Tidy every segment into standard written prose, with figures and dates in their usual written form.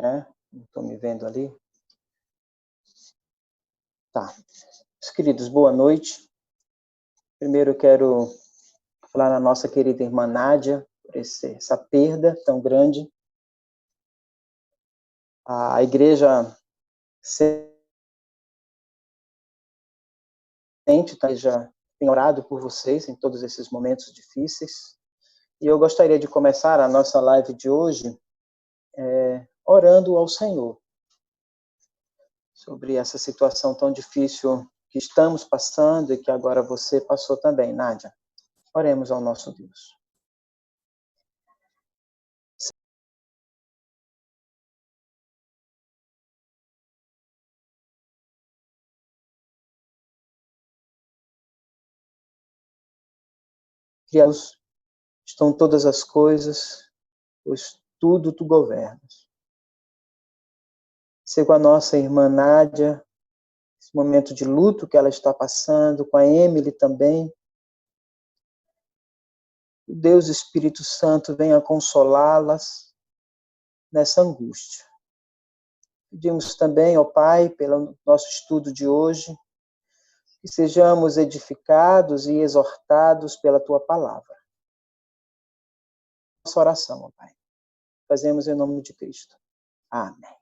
né? Não estou me vendo ali. Tá. Meus queridos, boa noite. Primeiro eu quero falar na nossa querida irmã Nádia, por essa perda tão grande. A igreja sente, já tem orado por vocês em todos esses momentos difíceis. E eu gostaria de começar a nossa live de hoje orando ao Senhor sobre essa situação tão difícil que estamos passando e que agora você passou também, Nádia. Oremos ao nosso Deus. Criados estão todas as coisas, pois tudo tu governas. Ser com a nossa irmã Nádia, esse momento de luto que ela está passando, com a Emily também. O Deus Espírito Santo venha consolá-las nessa angústia. Pedimos também, ó Pai, pelo nosso estudo de hoje, que sejamos edificados e exortados pela Tua palavra. Nossa oração, ó Pai. Fazemos em nome de Cristo. Amém.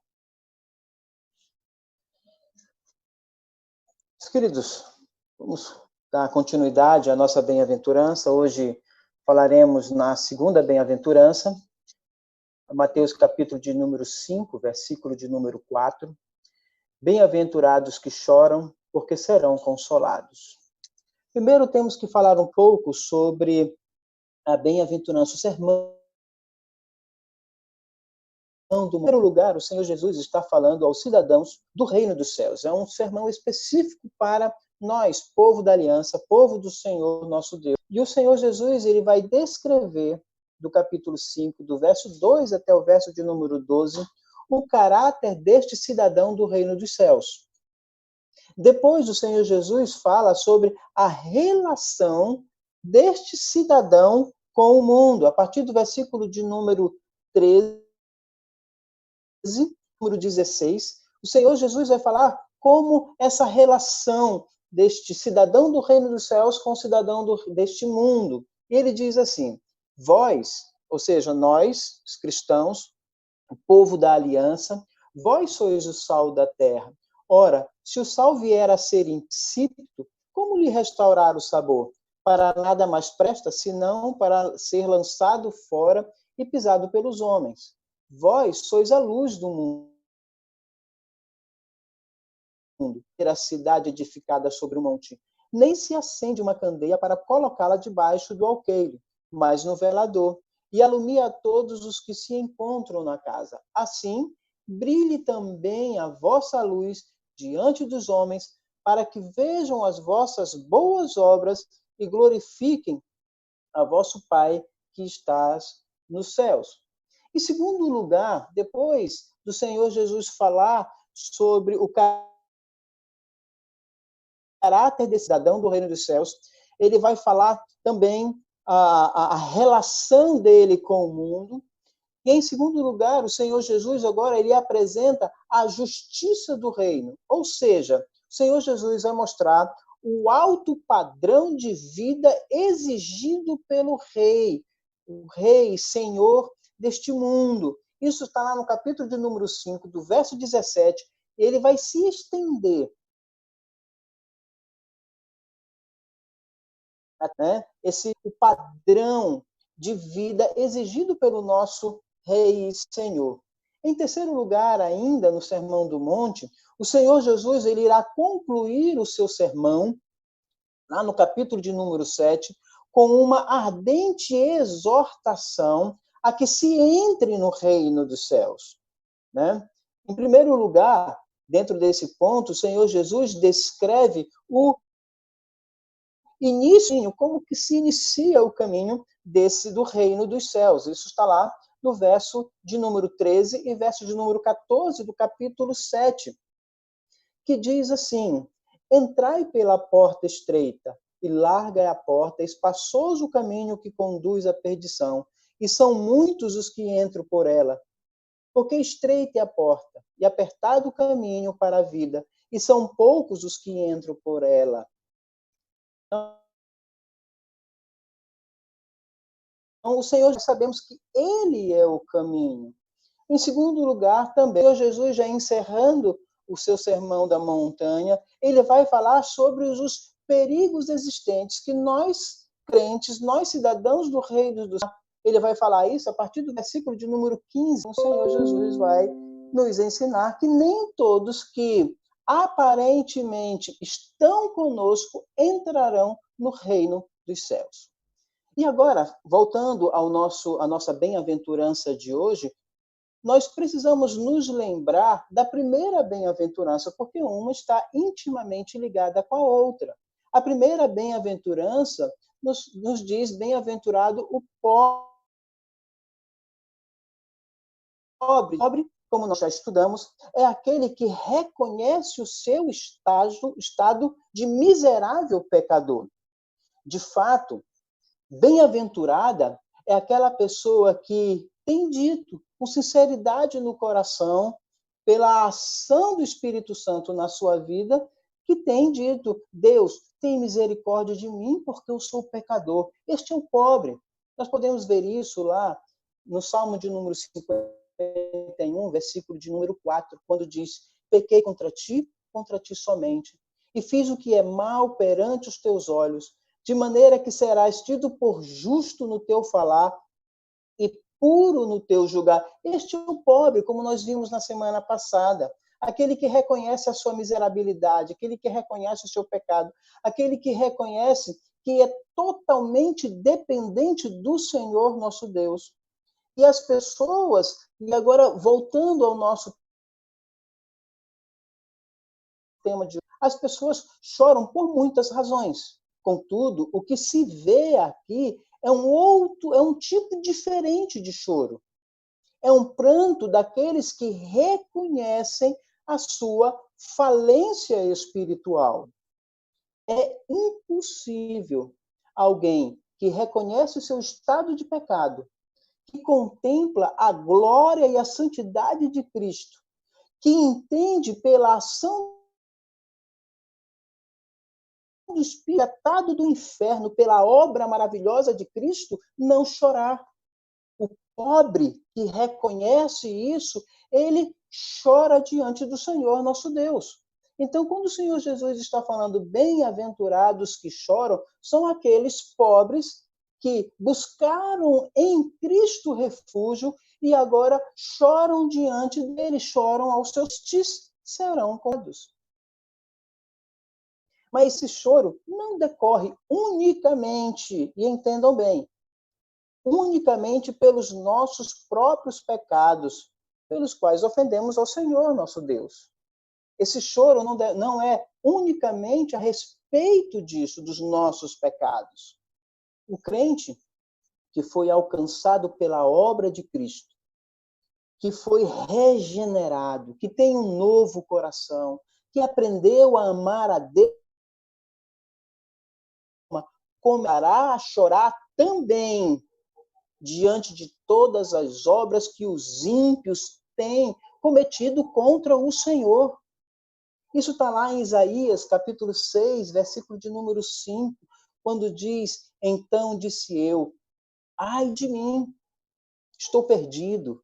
Meus queridos, vamos dar continuidade à nossa bem-aventurança. Hoje falaremos na segunda bem-aventurança, Mateus capítulo de número 5, versículo de número 4. Bem-aventurados que choram, porque serão consolados. Primeiro temos que falar um pouco sobre a bem-aventurança, o sermão. Em primeiro lugar, o Senhor Jesus está falando aos cidadãos do reino dos céus. É um sermão específico para nós, povo da aliança, povo do Senhor, nosso Deus. E o Senhor Jesus, ele vai descrever, do capítulo 5, do verso 2 até o verso de número 12, o caráter deste cidadão do reino dos céus. Depois, o Senhor Jesus fala sobre a relação deste cidadão com o mundo. A partir do versículo de número 13, número 16, o Senhor Jesus vai falar como essa relação deste cidadão do reino dos céus com o cidadão deste mundo. E ele diz assim, vós, ou seja, nós, os cristãos, o povo da aliança, vós sois o sal da terra. Ora, se o sal vier a ser insípido, como lhe restaurar o sabor? Para nada mais presta, senão para ser lançado fora e pisado pelos homens. Vós sois a luz do mundo. Ter a cidade edificada sobre o monte. Nem se acende uma candeia para colocá-la debaixo do alqueire, mas no velador, e alumia a todos os que se encontram na casa. Assim, brilhe também a vossa luz diante dos homens, para que vejam as vossas boas obras e glorifiquem a vosso Pai que estás nos céus. Em segundo lugar, depois do Senhor Jesus falar sobre o caráter desse cidadão do reino dos céus, ele vai falar também a relação dele com o mundo. E, em segundo lugar, o Senhor Jesus agora ele apresenta a justiça do reino. Ou seja, o Senhor Jesus vai mostrar o alto padrão de vida exigido pelo rei, o rei, senhor deste mundo. Isso está lá no capítulo de número 5, do verso 17. Ele vai se estender, né, o padrão de vida exigido pelo nosso Rei e Senhor. Em terceiro lugar, ainda no Sermão do Monte, o Senhor Jesus ele irá concluir o seu sermão, lá no capítulo de número 7, com uma ardente exortação a que se entre no reino dos céus. Né? Em primeiro lugar, dentro desse ponto, o Senhor Jesus descreve o início, como que se inicia o caminho do reino dos céus. Isso está lá no verso de número 13 e verso de número 14 do capítulo 7, que diz assim, entrai pela porta estreita, e larga é a porta, espaçoso o caminho que conduz à perdição, e são muitos os que entram por ela. Porque estreita é a porta e apertado o caminho para a vida, e são poucos os que entram por ela. Então, o Senhor, já sabemos que Ele é o caminho. Em segundo lugar, também, o Jesus, já encerrando o seu sermão da montanha, ele vai falar sobre os perigos existentes que nós, crentes, nós, cidadãos do Reino dos Céus, ele vai falar isso a partir do versículo de número 15. O Senhor Jesus vai nos ensinar que nem todos que aparentemente estão conosco entrarão no reino dos céus. E agora, voltando à nossa bem-aventurança de hoje, nós precisamos nos lembrar da primeira bem-aventurança, porque uma está intimamente ligada com a outra. A primeira bem-aventurança nos diz: bem-aventurado o pobre. Pobre, como nós já estudamos, é aquele que reconhece o seu estado de miserável pecador. De fato, bem-aventurada é aquela pessoa que tem dito com sinceridade no coração, pela ação do Espírito Santo na sua vida, que tem dito: Deus, tem misericórdia de mim porque eu sou pecador. Este é o pobre. Nós podemos ver isso lá no Salmo de número 51, versículo de número 4, quando diz: pequei contra ti somente, e fiz o que é mal perante os teus olhos, de maneira que serás tido por justo no teu falar e puro no teu julgar. Este é o pobre, como nós vimos na semana passada. Aquele que reconhece a sua miserabilidade, aquele que reconhece o seu pecado, aquele que reconhece que é totalmente dependente do Senhor nosso Deus. E as pessoas, e agora voltando ao nosso tema de hoje, as pessoas choram por muitas razões. Contudo, o que se vê aqui é um tipo diferente de choro. É um pranto daqueles que reconhecem a sua falência espiritual. É impossível alguém que reconhece o seu estado de pecado, que contempla a glória e a santidade de Cristo, que entende pela ação do Espírito, atado do inferno pela obra maravilhosa de Cristo, não chorar. O pobre que reconhece isso, ele chora diante do Senhor nosso Deus. Então, quando o Senhor Jesus está falando bem-aventurados que choram, são aqueles pobres que buscaram em Cristo refúgio e agora choram diante dele, choram aos seus tis, serão condenados. Mas esse choro não decorre unicamente, e entendam bem, unicamente pelos nossos próprios pecados, pelos quais ofendemos ao Senhor, nosso Deus. Esse choro não é unicamente a respeito disso, dos nossos pecados. O crente que foi alcançado pela obra de Cristo, que foi regenerado, que tem um novo coração, que aprendeu a amar a Deus, começará a chorar também diante de todas as obras que os ímpios têm cometido contra o Senhor. Isso está lá em Isaías, capítulo 6, versículo de número 5, quando diz: então disse eu, ai de mim, estou perdido,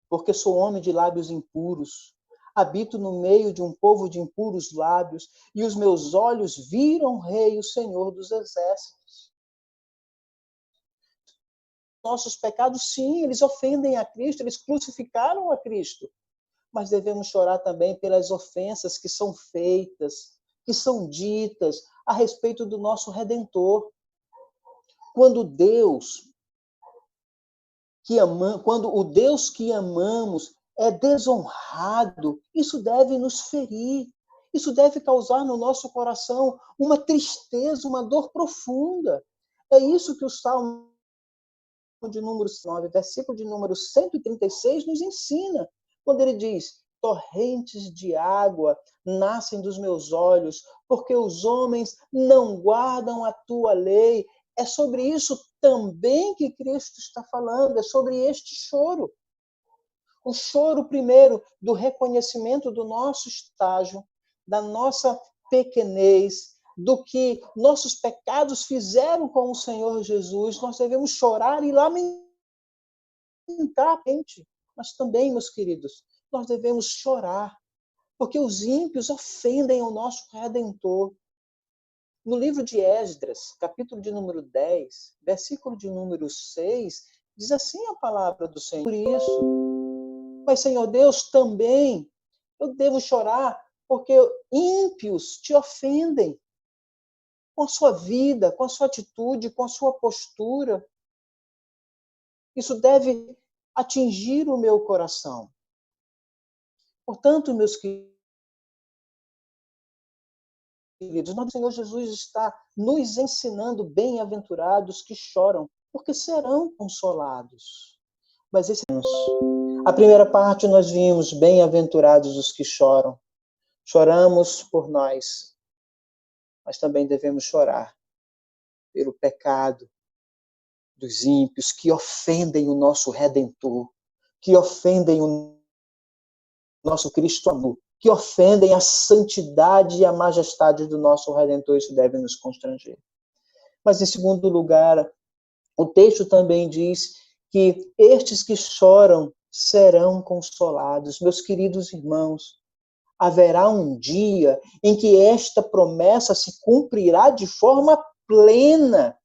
porque sou homem de lábios impuros, habito no meio de um povo de impuros lábios, e os meus olhos viram o Rei, o Senhor dos exércitos. Nossos pecados, sim, eles ofendem a Cristo, eles crucificaram a Cristo, mas devemos chorar também pelas ofensas que são feitas, que são ditas a respeito do nosso Redentor. Quando quando o Deus que amamos é desonrado, isso deve nos ferir, isso deve causar no nosso coração uma tristeza, uma dor profunda. É isso que o Salmo de número 9, versículo de número 136, nos ensina, quando ele diz: torrentes de água nascem dos meus olhos, porque os homens não guardam a tua lei. É sobre isso também que Cristo está falando, é sobre este choro. O choro, primeiro, do reconhecimento do nosso estágio, da nossa pequenez, do que nossos pecados fizeram com o Senhor Jesus. Nós devemos chorar e lamentar, mas também, meus queridos, nós devemos chorar, porque os ímpios ofendem o nosso Redentor. No livro de Esdras, capítulo de número 10, versículo de número 6, diz assim a palavra do Senhor. Por isso, mas Senhor Deus, também eu devo chorar, porque ímpios te ofendem com a sua vida, com a sua atitude, com a sua postura. Isso deve atingir o meu coração. Portanto, meus queridos, o Senhor Jesus está nos ensinando bem-aventurados que choram, porque serão consolados. Mas a primeira parte nós vimos, bem-aventurados os que choram. Choramos por nós, mas também devemos chorar pelo pecado dos ímpios que ofendem o nosso Redentor, que ofendem o nosso Cristo amor, que ofendem a santidade e a majestade do nosso Redentor. Isso deve nos constranger. Mas, em segundo lugar, o texto também diz que estes que choram serão consolados. Meus queridos irmãos, haverá um dia em que esta promessa se cumprirá de forma plena,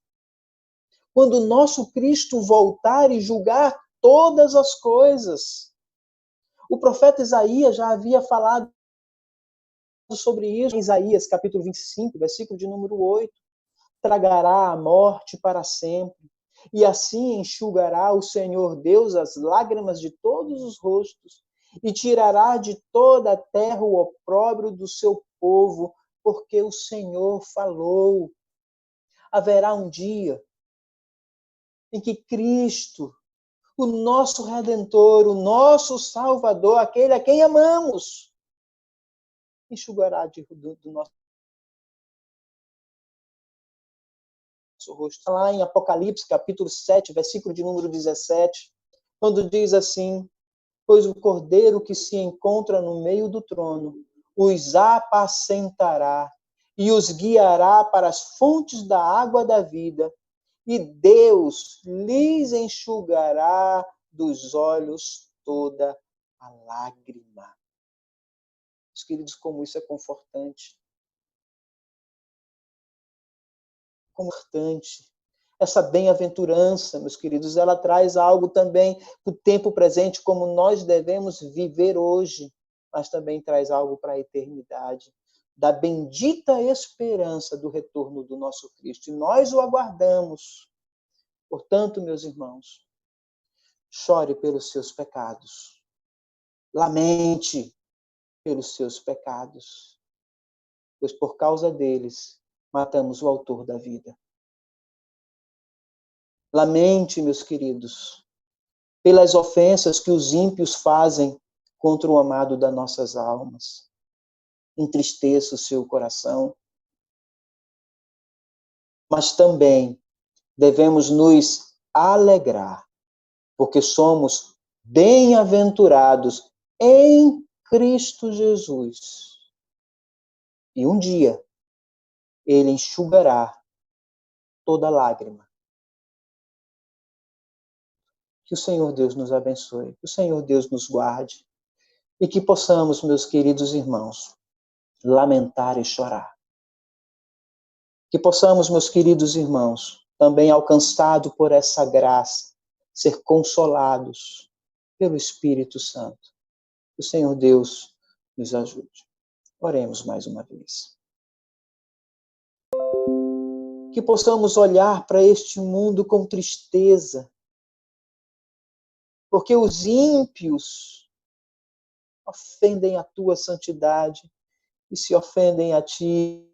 quando o nosso Cristo voltar e julgar todas as coisas. O profeta Isaías já havia falado sobre isso em Isaías, capítulo 25, versículo de número 8. Tragará a morte para sempre, e assim enxugará o Senhor Deus as lágrimas de todos os rostos, e tirará de toda a terra o opróbrio do seu povo, porque o Senhor falou. Haverá um dia em que Cristo, o nosso Redentor, o nosso Salvador, aquele a quem amamos, enxugará do nosso rosto. Lá em Apocalipse, capítulo 7, versículo de número 17, quando diz assim: pois o Cordeiro que se encontra no meio do trono os apacentará e os guiará para as fontes da água da vida, e Deus lhes enxugará dos olhos toda a lágrima. Meus queridos, como isso é confortante. Confortante. Essa bem-aventurança, meus queridos, ela traz algo também do tempo presente, como nós devemos viver hoje, mas também traz algo para a eternidade, da bendita esperança do retorno do nosso Cristo. E nós o aguardamos. Portanto, meus irmãos, chore pelos seus pecados. Lamente pelos seus pecados, pois por causa deles matamos o autor da vida. Lamente, meus queridos, pelas ofensas que os ímpios fazem contra o amado das nossas almas. Entristeça o seu coração. Mas também devemos nos alegrar, porque somos bem-aventurados em Cristo Jesus. E um dia ele enxugará toda lágrima. Que o Senhor Deus nos abençoe, que o Senhor Deus nos guarde e que possamos, meus queridos irmãos, lamentar e chorar. Que possamos, meus queridos irmãos, também alcançado por essa graça, ser consolados pelo Espírito Santo. Que o Senhor Deus nos ajude. Oremos mais uma vez. Que possamos olhar para este mundo com tristeza, porque os ímpios ofendem a tua santidade e se ofendem a ti.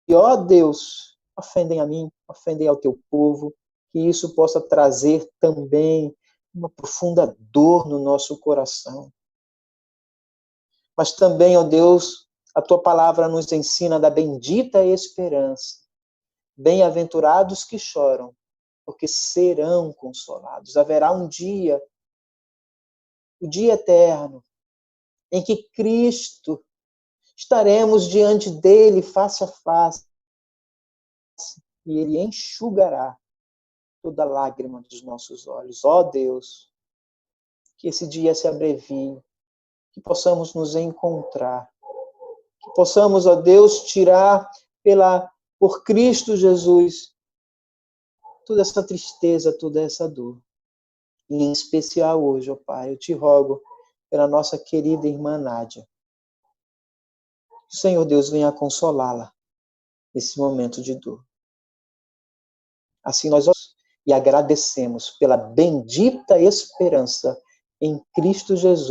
E, ó Deus, ofendem a mim, ofendem ao teu povo, que isso possa trazer também uma profunda dor no nosso coração. Mas também, ó Deus, a tua palavra nos ensina da bendita esperança. Bem-aventurados que choram, porque serão consolados. Haverá um dia o dia eterno, em que Cristo estaremos diante dele face a face, e ele enxugará toda lágrima dos nossos olhos. Ó Deus, que esse dia se abrevie, que possamos nos encontrar, que possamos, ó Deus, tirar por Cristo Jesus toda essa tristeza, toda essa dor. E em especial hoje, ó Pai, eu te rogo pela nossa querida irmã Nádia. Que o Senhor Deus venha consolá-la nesse momento de dor. Assim nós oramos e agradecemos pela bendita esperança em Cristo Jesus.